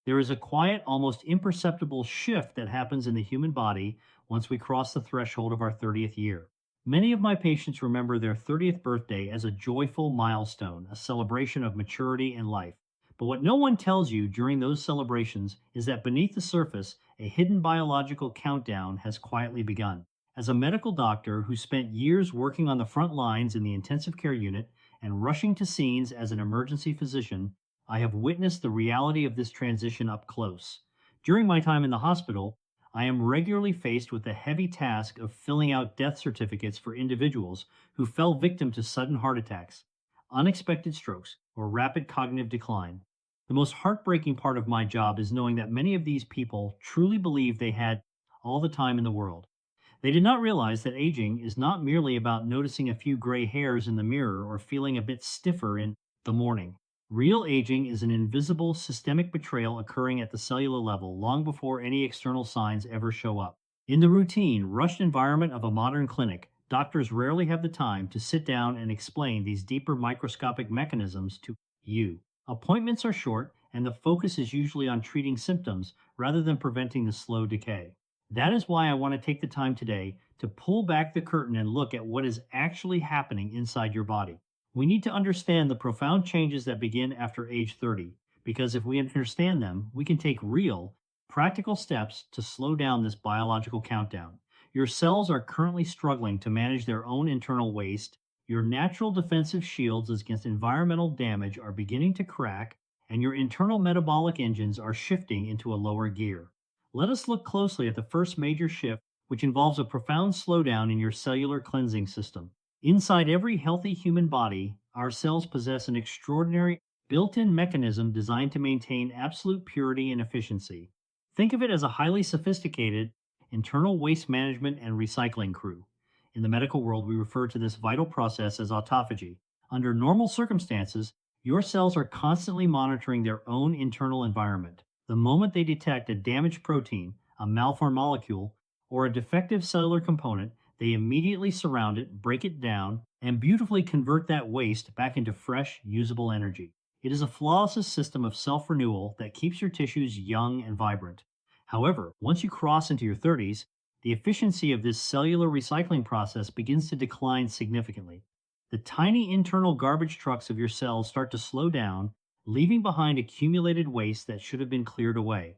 There is a quiet, almost imperceptible shift that happens in the human body once we cross the threshold of our 30th year. Many of my patients remember their 30th birthday as a joyful milestone, a celebration of maturity and life. But what no one tells you during those celebrations is that beneath the surface, a hidden biological countdown has quietly begun. As a medical doctor who spent years working on the front lines in the intensive care unit and rushing to scenes as an emergency physician, I have witnessed the reality of this transition up close. During my time in the hospital, I am regularly faced with the heavy task of filling out death certificates for individuals who fell victim to sudden heart attacks, unexpected strokes, or rapid cognitive decline. The most heartbreaking part of my job is knowing that many of these people truly believe they had all the time in the world. They did not realize that aging is not merely about noticing a few gray hairs in the mirror or feeling a bit stiffer in the morning. Real aging is an invisible systemic betrayal occurring at the cellular level long before any external signs ever show up. In the routine, rushed environment of a modern clinic, doctors rarely have the time to sit down and explain these deeper microscopic mechanisms to you. Appointments are short, and the focus is usually on treating symptoms rather than preventing the slow decay. That is why I want to take the time today to pull back the curtain and look at what is actually happening inside your body. We need to understand the profound changes that begin after age 30, because if we understand them, we can take real, practical steps to slow down this biological countdown. Your cells are currently struggling to manage their own internal waste. Your natural defensive shields against environmental damage are beginning to crack, and your internal metabolic engines are shifting into a lower gear. Let us look closely at the first major shift, which involves a profound slowdown in your cellular cleansing system. Inside every healthy human body, our cells possess an extraordinary built in mechanism designed to maintain absolute purity and efficiency. Think of it as a highly sophisticated internal waste management and recycling crew. In the medical world, we refer to this vital process as autophagy. Under normal circumstances, your cells are constantly monitoring their own internal environment. The moment they detect a damaged protein, a malformed molecule, or a defective cellular component, they immediately surround it, break it down, and beautifully convert that waste back into fresh, usable energy. It is a flawless system of self renewal that keeps your tissues young and vibrant. However, once you cross into your 30s, the efficiency of this cellular recycling process begins to decline significantly. The tiny internal garbage trucks of your cells start to slow down, leaving behind accumulated waste that should have been cleared away.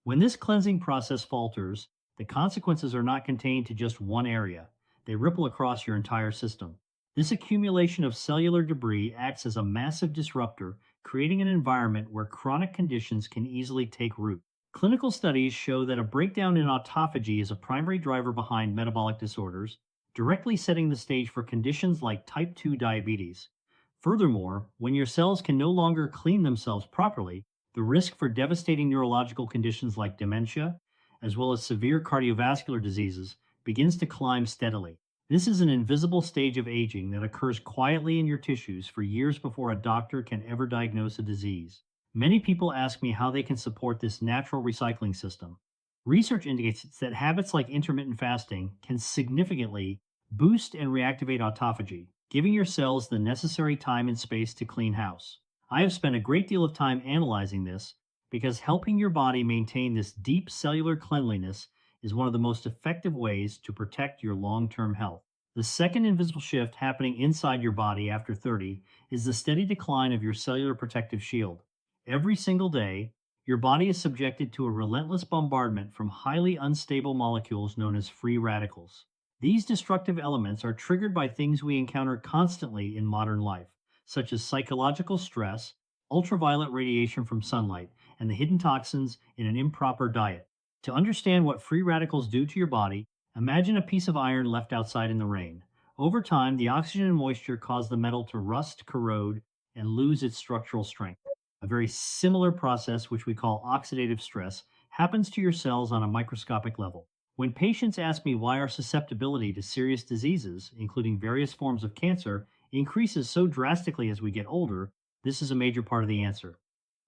When this cleansing process falters, the consequences are not contained to just one area. They ripple across your entire system. This accumulation of cellular debris acts as a massive disruptor, creating an environment where chronic conditions can easily take root. Clinical studies show that a breakdown in autophagy is a primary driver behind metabolic disorders, directly setting the stage for conditions like type 2 diabetes. Furthermore, when your cells can no longer clean themselves properly, the risk for devastating neurological conditions like dementia, as well as severe cardiovascular diseases, begins to climb steadily. This is an invisible stage of aging that occurs quietly in your tissues for years before a doctor can ever diagnose a disease. Many people ask me how they can support this natural recycling system. Research indicates that habits like intermittent fasting can significantly boost and reactivate autophagy, giving your cells the necessary time and space to clean house. I have spent a great deal of time analyzing this because helping your body maintain this deep cellular cleanliness is one of the most effective ways to protect your long term health. The second invisible shift happening inside your body after 30 is the steady decline of your cellular protective shield. Every single day, your body is subjected to a relentless bombardment from highly unstable molecules known as free radicals. These destructive elements are triggered by things we encounter constantly in modern life, such as psychological stress, ultraviolet radiation from sunlight, and the hidden toxins in an improper diet. To understand what free radicals do to your body, imagine a piece of iron left outside in the rain. Over time, the oxygen and moisture cause the metal to rust, corrode, and lose its structural strength. A very similar process, which we call oxidative stress, happens to your cells on a microscopic level. When patients ask me why our susceptibility to serious diseases, including various forms of cancer, increases so drastically as we get older, this is a major part of the answer.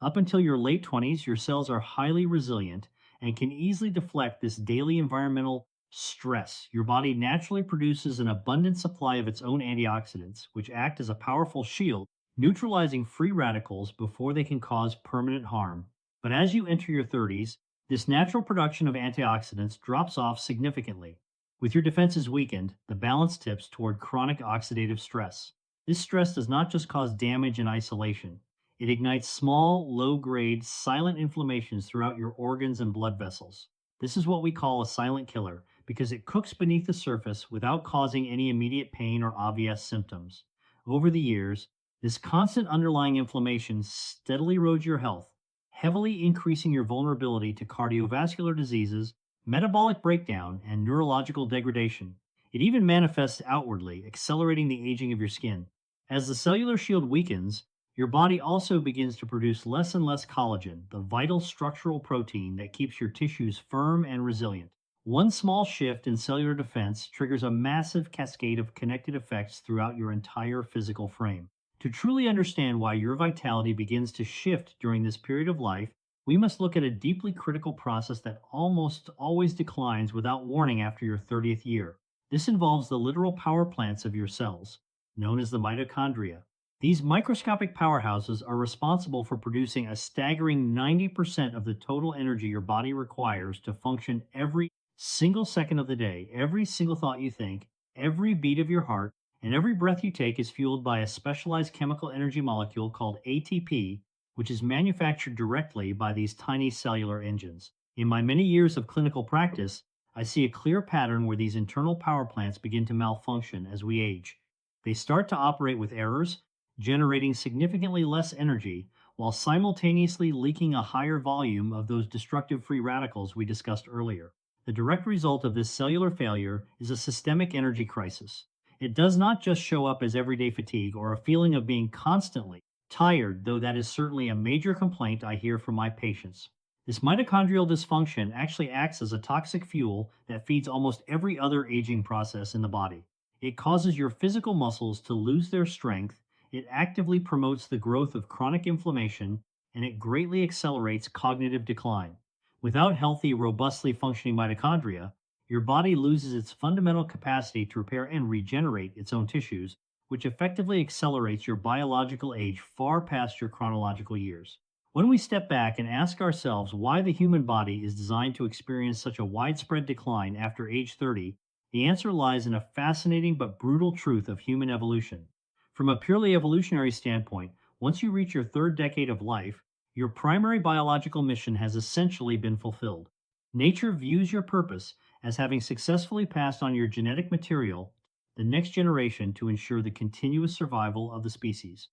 Up until your late 20s, your cells are highly resilient and can easily deflect this daily environmental stress. Your body naturally produces an abundant supply of its own antioxidants, which act as a powerful shield, neutralizing free radicals before they can cause permanent harm. But as you enter your 30s, this natural production of antioxidants drops off significantly. With your defenses weakened, the balance tips toward chronic oxidative stress. This stress does not just cause damage in isolation, it ignites small, low grade, silent inflammations throughout your organs and blood vessels. This is what we call a silent killer because it cooks beneath the surface without causing any immediate pain or obvious symptoms. Over the years, this constant underlying inflammation steadily erodes your health, heavily increasing your vulnerability to cardiovascular diseases, metabolic breakdown, and neurological degradation. It even manifests outwardly, accelerating the aging of your skin. As the cellular shield weakens, your body also begins to produce less and less collagen, the vital structural protein that keeps your tissues firm and resilient. One small shift in cellular defense triggers a massive cascade of connected effects throughout your entire physical frame. To truly understand why your vitality begins to shift during this period of life, we must look at a deeply critical process that almost always declines without warning after your 30th year. This involves the literal power plants of your cells, known as the mitochondria. These microscopic powerhouses are responsible for producing a staggering 90% of the total energy your body requires to function every single second of the day. Every single thought you think, every beat of your heart, and every breath you take is fueled by a specialized chemical energy molecule called ATP, which is manufactured directly by these tiny cellular engines. In my many years of clinical practice, I see a clear pattern where these internal power plants begin to malfunction as we age. They start to operate with errors, generating significantly less energy while simultaneously leaking a higher volume of those destructive free radicals we discussed earlier. The direct result of this cellular failure is a systemic energy crisis. It does not just show up as everyday fatigue or a feeling of being constantly tired, though that is certainly a major complaint I hear from my patients. This mitochondrial dysfunction actually acts as a toxic fuel that feeds almost every other aging process in the body. It causes your physical muscles to lose their strength, it actively promotes the growth of chronic inflammation, and it greatly accelerates cognitive decline. Without healthy, robustly functioning mitochondria, your body loses its fundamental capacity to repair and regenerate its own tissues, which effectively accelerates your biological age far past your chronological years. When we step back and ask ourselves why the human body is designed to experience such a widespread decline after age 30, the answer lies in a fascinating but brutal truth of human evolution. From a purely evolutionary standpoint, once you reach your third decade of life, your primary biological mission has essentially been fulfilled. Nature views your purpose as having successfully passed on your genetic material the next generation to ensure the continuous survival of the species.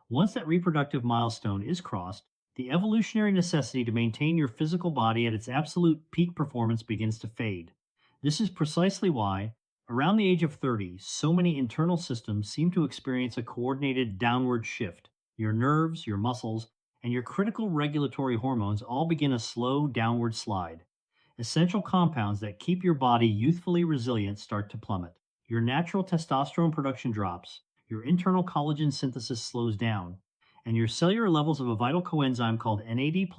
Once that reproductive milestone is crossed, the evolutionary necessity to maintain your physical body at its absolute peak performance begins to fade. This is precisely why, around the age of 30, so many internal systems seem to experience a coordinated downward shift. Your nerves, your muscles, and your critical regulatory hormones all begin a slow downward slide. Essential compounds that keep your body youthfully resilient start to plummet. Your natural testosterone production drops, your internal collagen synthesis slows down, and your cellular levels of a vital coenzyme called NAD,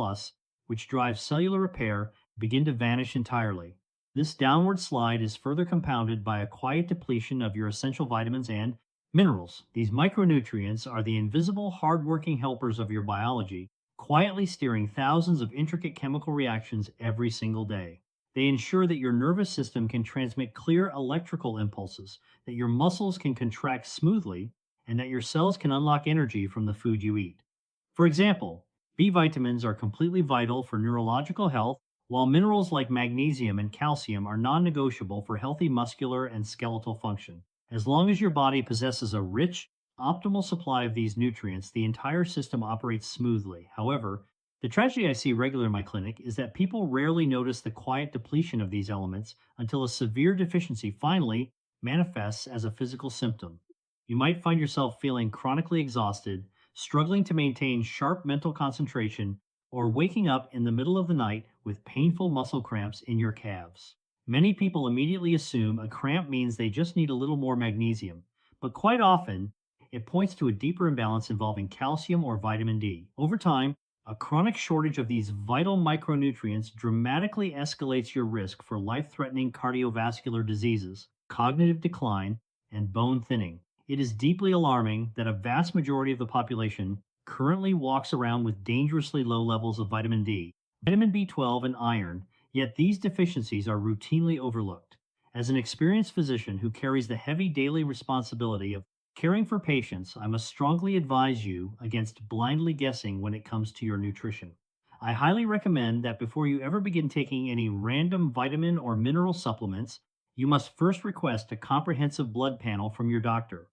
which drives cellular repair, begin to vanish entirely. This downward slide is further compounded by a quiet depletion of your essential vitamins and minerals. These micronutrients are the invisible, hardworking helpers of your biology, quietly steering thousands of intricate chemical reactions every single day. They ensure that your nervous system can transmit clear electrical impulses, that your muscles can contract smoothly, and that your cells can unlock energy from the food you eat. For example, B vitamins are completely vital for neurological health, while minerals like magnesium and calcium are non negotiable for healthy muscular and skeletal function. As long as your body possesses a rich, optimal supply of these nutrients, the entire system operates smoothly. However, the tragedy I see regularly in my clinic is that people rarely notice the quiet depletion of these elements until a severe deficiency finally manifests as a physical symptom. You might find yourself feeling chronically exhausted, struggling to maintain sharp mental concentration, or waking up in the middle of the night with painful muscle cramps in your calves. Many people immediately assume a cramp means they just need a little more magnesium, but quite often it points to a deeper imbalance involving calcium or vitamin D. Over time, a chronic shortage of these vital micronutrients dramatically escalates your risk for life threatening cardiovascular diseases, cognitive decline, and bone thinning. It is deeply alarming that a vast majority of the population currently walks around with dangerously low levels of vitamin D, vitamin B12, and iron, yet these deficiencies are routinely overlooked. As an experienced physician who carries the heavy daily responsibility of caring for patients, I must strongly advise you against blindly guessing when it comes to your nutrition. I highly recommend that before you ever begin taking any random vitamin or mineral supplements, you must first request a comprehensive blood panel from your doctor.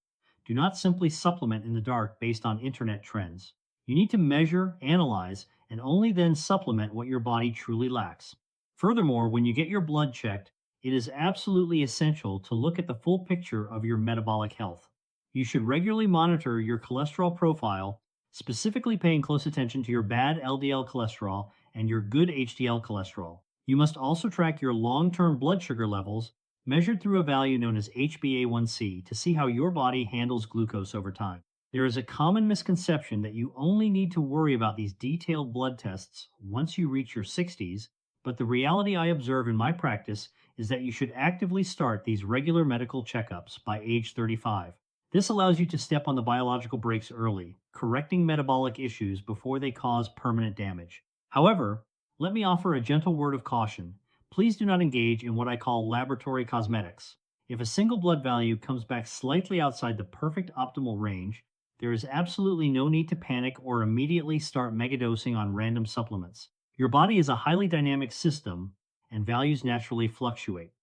Do not simply supplement in the dark based on internet trends. You need to measure, analyze, and only then supplement what your body truly lacks. Furthermore, when you get your blood checked, it is absolutely essential to look at the full picture of your metabolic health. You should regularly monitor your cholesterol profile, specifically paying close attention to your bad LDL cholesterol and your good HDL cholesterol. You must also track your long term blood sugar levels, measured through a value known as HbA1c, to see how your body handles glucose over time. There is a common misconception that you only need to worry about these detailed blood tests once you reach your 60s, but the reality I observe in my practice is that you should actively start these regular medical checkups by age 35. This allows you to step on the biological brakes early, correcting metabolic issues before they cause permanent damage. However, let me offer a gentle word of caution. Please do not engage in what I call laboratory cosmetics. If a single blood value comes back slightly outside the perfect optimal range, there is absolutely no need to panic or immediately start megadosing on random supplements. Your body is a highly dynamic system, and values naturally fluctuate.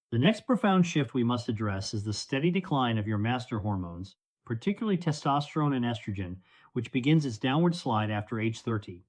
The next profound shift we must address is the steady decline of your master hormones, particularly testosterone and estrogen, which begins its downward slide after age 30.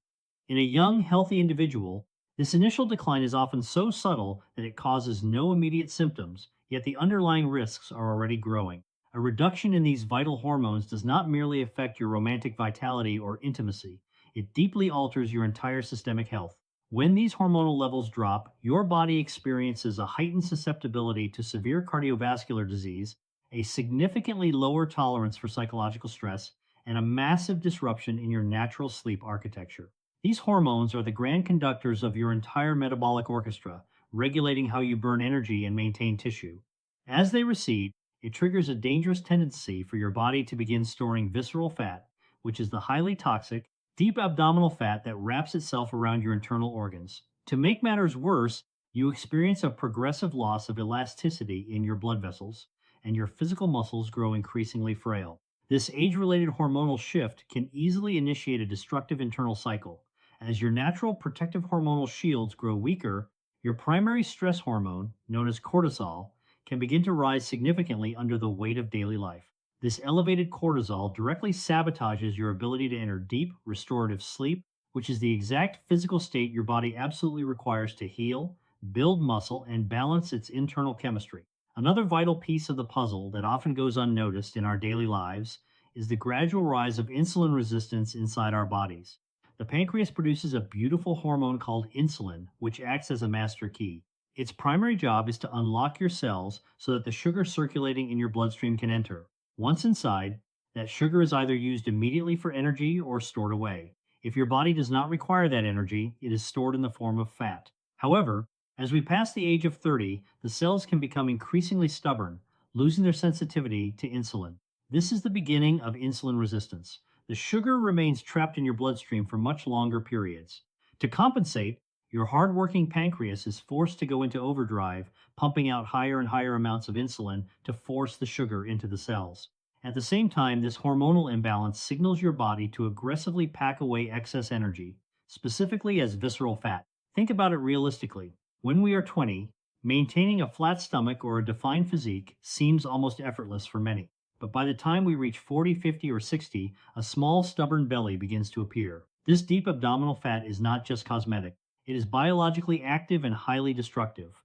In a young, healthy individual, this initial decline is often so subtle that it causes no immediate symptoms, yet the underlying risks are already growing. A reduction in these vital hormones does not merely affect your romantic vitality or intimacy, it deeply alters your entire systemic health. When these hormonal levels drop, your body experiences a heightened susceptibility to severe cardiovascular disease, a significantly lower tolerance for psychological stress, and a massive disruption in your natural sleep architecture. These hormones are the grand conductors of your entire metabolic orchestra, regulating how you burn energy and maintain tissue. As they recede, it triggers a dangerous tendency for your body to begin storing visceral fat, which is the highly toxic, deep abdominal fat that wraps itself around your internal organs. To make matters worse, you experience a progressive loss of elasticity in your blood vessels, and your physical muscles grow increasingly frail. This age related hormonal shift can easily initiate a destructive internal cycle. As your natural protective hormonal shields grow weaker, your primary stress hormone, known as cortisol, can begin to rise significantly under the weight of daily life. This elevated cortisol directly sabotages your ability to enter deep, restorative sleep, which is the exact physical state your body absolutely requires to heal, build muscle, and balance its internal chemistry. Another vital piece of the puzzle that often goes unnoticed in our daily lives is the gradual rise of insulin resistance inside our bodies. The pancreas produces a beautiful hormone called insulin, which acts as a master key. Its primary job is to unlock your cells so that the sugar circulating in your bloodstream can enter. Once inside, that sugar is either used immediately for energy or stored away. If your body does not require that energy, it is stored in the form of fat. However, as we pass the age of 30, the cells can become increasingly stubborn, losing their sensitivity to insulin. This is the beginning of insulin resistance. The sugar remains trapped in your bloodstream for much longer periods. To compensate, your hardworking pancreas is forced to go into overdrive, pumping out higher and higher amounts of insulin to force the sugar into the cells. At the same time, this hormonal imbalance signals your body to aggressively pack away excess energy, specifically as visceral fat. Think about it realistically. When we are 20, maintaining a flat stomach or a defined physique seems almost effortless for many. But by the time we reach 40, 50, or 60, a small, stubborn belly begins to appear. This deep abdominal fat is not just cosmetic, it is biologically active and highly destructive.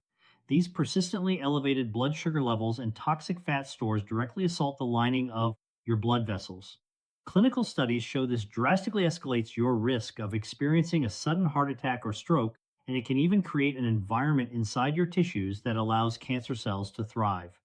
These persistently elevated blood sugar levels and toxic fat stores directly assault the lining of your blood vessels. Clinical studies show this drastically escalates your risk of experiencing a sudden heart attack or stroke, and it can even create an environment inside your tissues that allows cancer cells to thrive.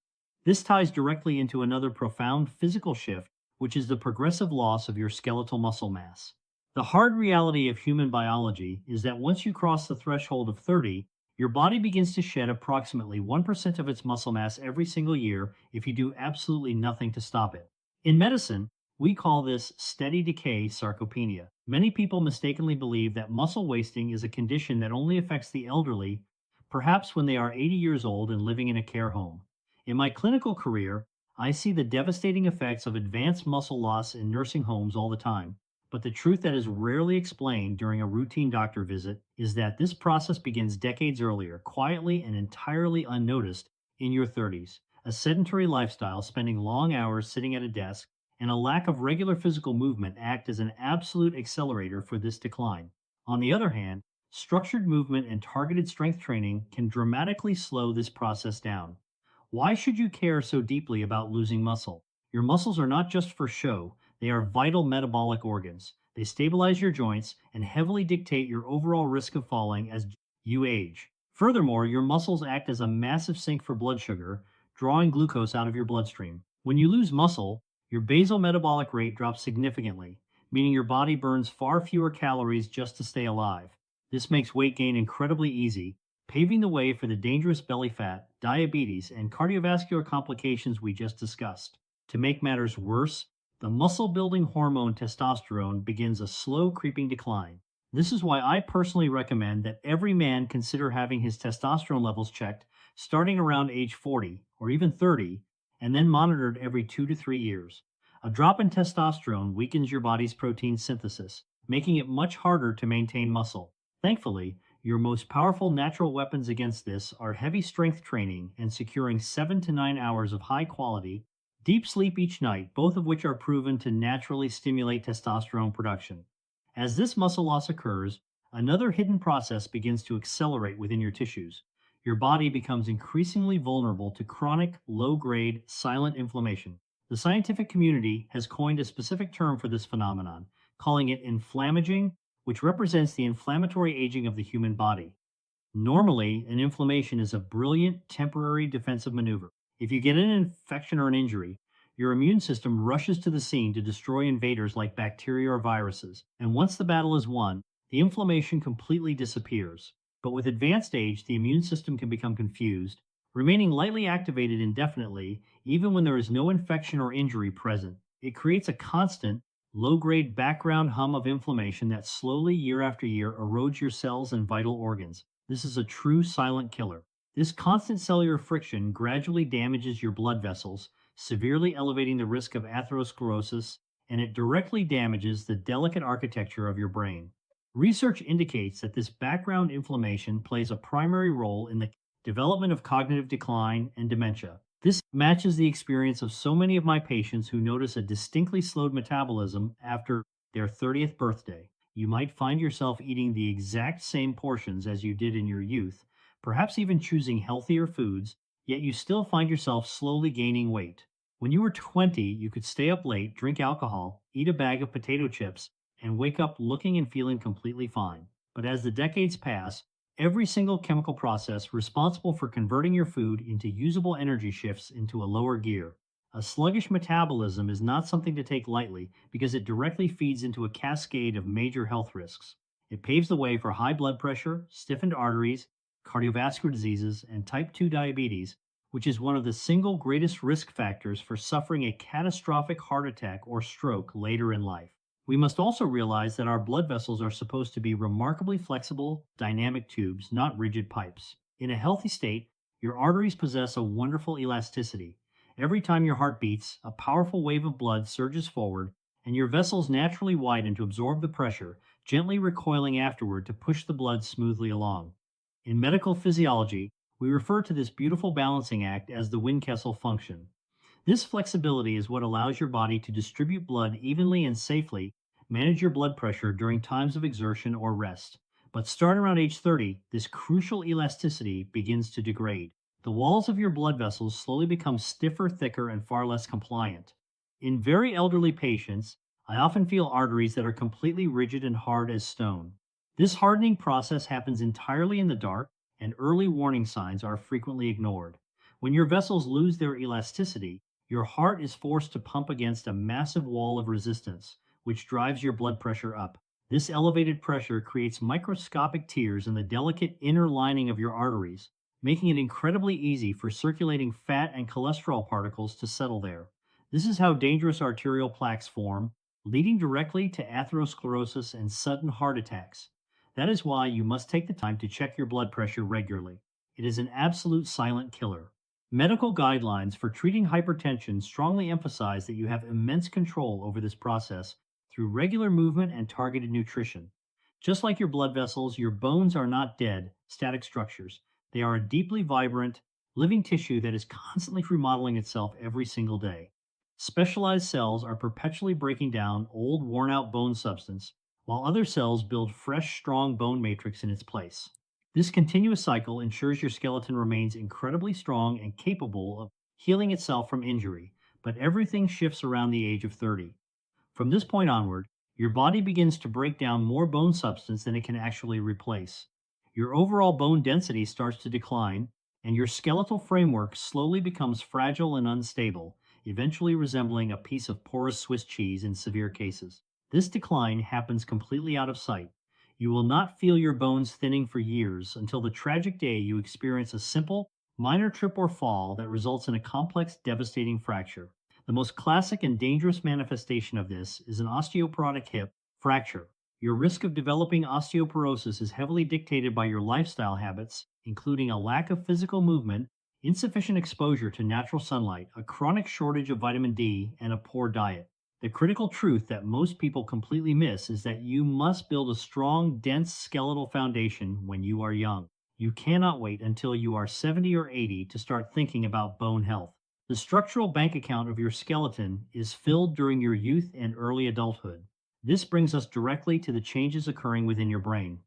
This ties directly into another profound physical shift, which is the progressive loss of your skeletal muscle mass. The hard reality of human biology is that once you cross the threshold of 30, your body begins to shed approximately 1% of its muscle mass every single year if you do absolutely nothing to stop it. In medicine, We call this steady decay sarcopenia. Many people mistakenly believe that muscle wasting is a condition that only affects the elderly, perhaps when they are 80 years old and living in a care home. In my clinical career, I see the devastating effects of advanced muscle loss in nursing homes all the time. But the truth that is rarely explained during a routine doctor visit is that this process begins decades earlier, quietly and entirely unnoticed in your 30s. A sedentary lifestyle, spending long hours sitting at a desk, and a lack of regular physical movement act as an absolute accelerator for this decline. On the other hand, structured movement and targeted strength training can dramatically slow this process down. Why should you care so deeply about losing muscle? Your muscles are not just for show, they are vital metabolic organs. They stabilize your joints and heavily dictate your overall risk of falling as you age. Furthermore, your muscles act as a massive sink for blood sugar, drawing glucose out of your bloodstream. When you lose muscle, your basal metabolic rate drops significantly, meaning your body burns far fewer calories just to stay alive. This makes weight gain incredibly easy, paving the way for the dangerous belly fat, diabetes, and cardiovascular complications we just discussed. To make matters worse, the muscle building hormone testosterone begins a slow creeping decline. This is why I personally recommend that every man consider having his testosterone levels checked starting around age 40 or even 30 and then monitored every 2 to 3 years. A drop in testosterone weakens your body's protein synthesis, making it much harder to maintain muscle. Thankfully, your most powerful natural weapons against this are heavy strength training and securing 7 to 9 hours of high quality, deep sleep each night, both of which are proven to naturally stimulate testosterone production. As this muscle loss occurs, another hidden process begins to accelerate within your tissues. Your body becomes increasingly vulnerable to chronic, low grade, silent inflammation. The scientific community has coined a specific term for this phenomenon, calling it inflammaging, which represents the inflammatory aging of the human body. Normally, an inflammation is a brilliant temporary defensive maneuver. If you get an infection or an injury, your immune system rushes to the scene to destroy invaders like bacteria or viruses. And once the battle is won, the inflammation completely disappears. But with advanced age, the immune system can become confused, remaining lightly activated indefinitely, even when there is no infection or injury present. It creates a constant, low grade background hum of inflammation that slowly, year after year, erodes your cells and vital organs. This is a true silent killer. This constant cellular friction gradually damages your blood vessels, severely elevating the risk of atherosclerosis, and it directly damages the delicate architecture of your brain. Research indicates that this background inflammation plays a primary role in the development of cognitive decline and dementia. This matches the experience of so many of my patients who notice a distinctly slowed metabolism after their 30th birthday. You might find yourself eating the exact same portions as you did in your youth, perhaps even choosing healthier foods, yet you still find yourself slowly gaining weight. When you were 20, you could stay up late, drink alcohol, eat a bag of potato chips, and wake up looking and feeling completely fine. But as the decades pass, every single chemical process responsible for converting your food into usable energy shifts into a lower gear. A sluggish metabolism is not something to take lightly because it directly feeds into a cascade of major health risks. It paves the way for high blood pressure, stiffened arteries, cardiovascular diseases, and type 2 diabetes, which is one of the single greatest risk factors for suffering a catastrophic heart attack or stroke later in life. We must also realize that our blood vessels are supposed to be remarkably flexible, dynamic tubes, not rigid pipes. In a healthy state, your arteries possess a wonderful elasticity. Every time your heart beats, a powerful wave of blood surges forward, and your vessels naturally widen to absorb the pressure, gently recoiling afterward to push the blood smoothly along. In medical physiology, we refer to this beautiful balancing act as the Windkessel function. This flexibility is what allows your body to distribute blood evenly and safely, manage your blood pressure during times of exertion or rest. But start around age 30, this crucial elasticity begins to degrade. The walls of your blood vessels slowly become stiffer, thicker, and far less compliant. In very elderly patients, I often feel arteries that are completely rigid and hard as stone. This hardening process happens entirely in the dark, and early warning signs are frequently ignored. When your vessels lose their elasticity, your heart is forced to pump against a massive wall of resistance, which drives your blood pressure up. This elevated pressure creates microscopic tears in the delicate inner lining of your arteries, making it incredibly easy for circulating fat and cholesterol particles to settle there. This is how dangerous arterial plaques form, leading directly to atherosclerosis and sudden heart attacks. That is why you must take the time to check your blood pressure regularly. It is an absolute silent killer. Medical guidelines for treating hypertension strongly emphasize that you have immense control over this process through regular movement and targeted nutrition. Just like your blood vessels, your bones are not dead, static structures. They are a deeply vibrant, living tissue that is constantly remodeling itself every single day. Specialized cells are perpetually breaking down old, worn out bone substance, while other cells build fresh, strong bone matrix in its place. This continuous cycle ensures your skeleton remains incredibly strong and capable of healing itself from injury, but everything shifts around the age of 30. From this point onward, your body begins to break down more bone substance than it can actually replace. Your overall bone density starts to decline, and your skeletal framework slowly becomes fragile and unstable, eventually resembling a piece of porous Swiss cheese in severe cases. This decline happens completely out of sight. You will not feel your bones thinning for years until the tragic day you experience a simple, minor trip or fall that results in a complex, devastating fracture. The most classic and dangerous manifestation of this is an osteoporotic hip fracture. Your risk of developing osteoporosis is heavily dictated by your lifestyle habits, including a lack of physical movement, insufficient exposure to natural sunlight, a chronic shortage of vitamin D, and a poor diet. The critical truth that most people completely miss is that you must build a strong, dense skeletal foundation when you are young. You cannot wait until you are 70 or 80 to start thinking about bone health. The structural bank account of your skeleton is filled during your youth and early adulthood. This brings us directly to the changes occurring within your brain.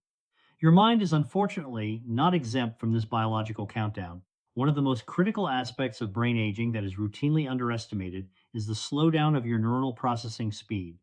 Your mind is unfortunately not exempt from this biological countdown. One of the most critical aspects of brain aging that is routinely underestimated is the slowdown of your neuronal processing speed.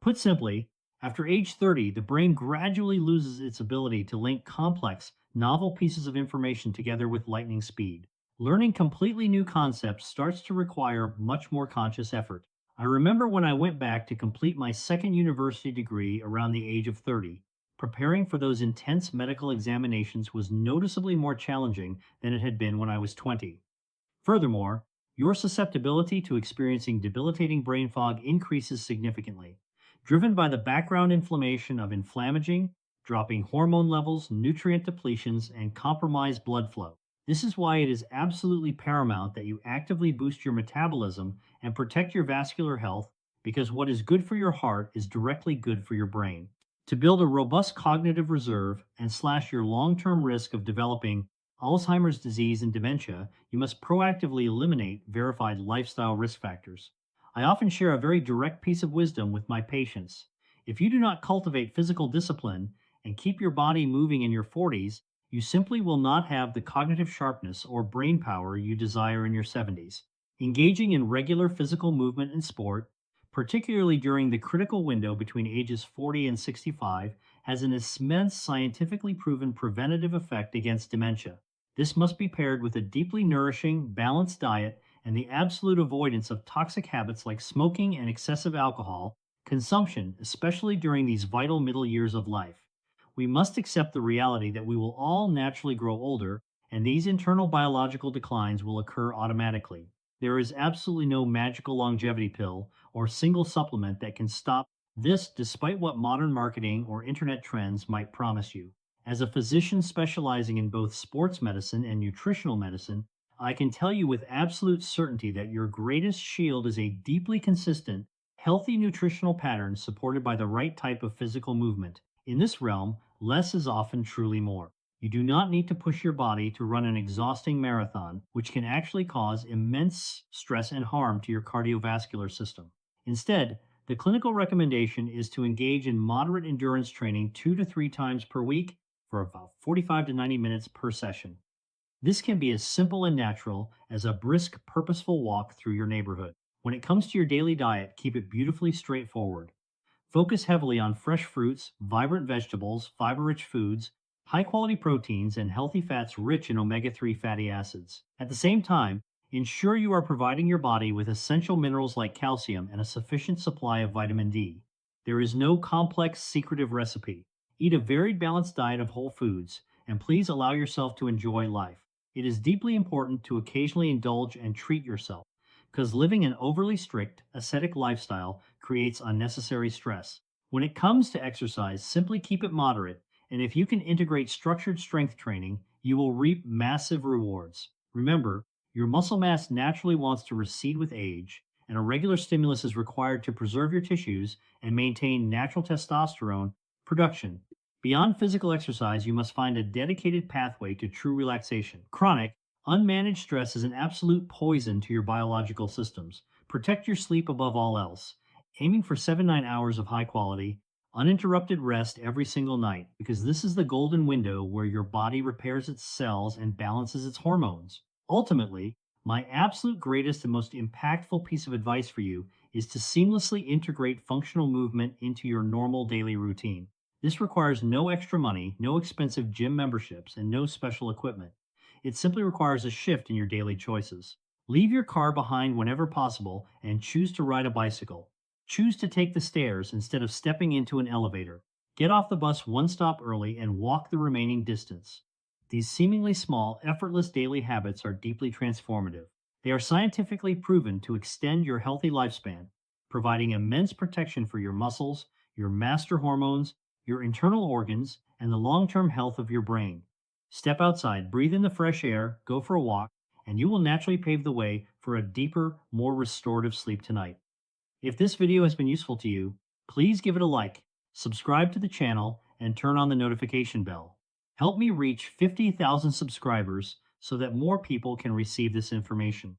Put simply, after age 30, the brain gradually loses its ability to link complex, novel pieces of information together with lightning speed. Learning completely new concepts starts to require much more conscious effort. I remember when I went back to complete my second university degree around the age of 30. Preparing for those intense medical examinations was noticeably more challenging than it had been when I was 20. Furthermore, your susceptibility to experiencing debilitating brain fog increases significantly, driven by the background inflammation of inflammaging, dropping hormone levels, nutrient depletions, and compromised blood flow. This is why it is absolutely paramount that you actively boost your metabolism and protect your vascular health because what is good for your heart is directly good for your brain. To build a robust cognitive reserve and slash your long term risk of developing Alzheimer's disease and dementia, you must proactively eliminate verified lifestyle risk factors. I often share a very direct piece of wisdom with my patients. If you do not cultivate physical discipline and keep your body moving in your 40s, you simply will not have the cognitive sharpness or brain power you desire in your 70s. Engaging in regular physical movement and sport, particularly during the critical window between ages 40 and 65, has an immense scientifically proven preventative effect against dementia. This must be paired with a deeply nourishing, balanced diet and the absolute avoidance of toxic habits like smoking and excessive alcohol consumption, especially during these vital middle years of life. We must accept the reality that we will all naturally grow older, and these internal biological declines will occur automatically. There is absolutely no magical longevity pill or single supplement that can stop this, despite what modern marketing or internet trends might promise you. As a physician specializing in both sports medicine and nutritional medicine, I can tell you with absolute certainty that your greatest shield is a deeply consistent, healthy nutritional pattern supported by the right type of physical movement. In this realm, less is often truly more. You do not need to push your body to run an exhausting marathon, which can actually cause immense stress and harm to your cardiovascular system. Instead, the clinical recommendation is to engage in moderate endurance training 2 to 3 times per week for about 45 to 90 minutes per session. This can be as simple and natural as a brisk, purposeful walk through your neighborhood. When it comes to your daily diet, keep it beautifully straightforward. Focus heavily on fresh fruits, vibrant vegetables, fiber rich foods, high quality proteins, and healthy fats rich in omega 3 fatty acids. At the same time, ensure you are providing your body with essential minerals like calcium and a sufficient supply of vitamin D. There is no complex, secretive recipe. Eat a varied, balanced diet of whole foods, and please allow yourself to enjoy life. It is deeply important to occasionally indulge and treat yourself, because living an overly strict, ascetic lifestyle creates unnecessary stress. When it comes to exercise, simply keep it moderate, and if you can integrate structured strength training, you will reap massive rewards. Remember, your muscle mass naturally wants to recede with age, and a regular stimulus is required to preserve your tissues and maintain natural testosterone production. Beyond physical exercise, you must find a dedicated pathway to true relaxation. Chronic, unmanaged stress is an absolute poison to your biological systems. Protect your sleep above all else, aiming for 7 to 9 hours of high quality, uninterrupted rest every single night, because this is the golden window where your body repairs its cells and balances its hormones. Ultimately, my absolute greatest and most impactful piece of advice for you is to seamlessly integrate functional movement into your normal daily routine. This requires no extra money, no expensive gym memberships, and no special equipment. It simply requires a shift in your daily choices. Leave your car behind whenever possible and choose to ride a bicycle. Choose to take the stairs instead of stepping into an elevator. Get off the bus one stop early and walk the remaining distance. These seemingly small, effortless daily habits are deeply transformative. They are scientifically proven to extend your healthy lifespan, providing immense protection for your muscles, your master hormones, your internal organs, and the long term health of your brain. Step outside, breathe in the fresh air, go for a walk, and you will naturally pave the way for a deeper, more restorative sleep tonight. If this video has been useful to you, please give it a like, subscribe to the channel, and turn on the notification bell. Help me reach 50,000 subscribers so that more people can receive this information.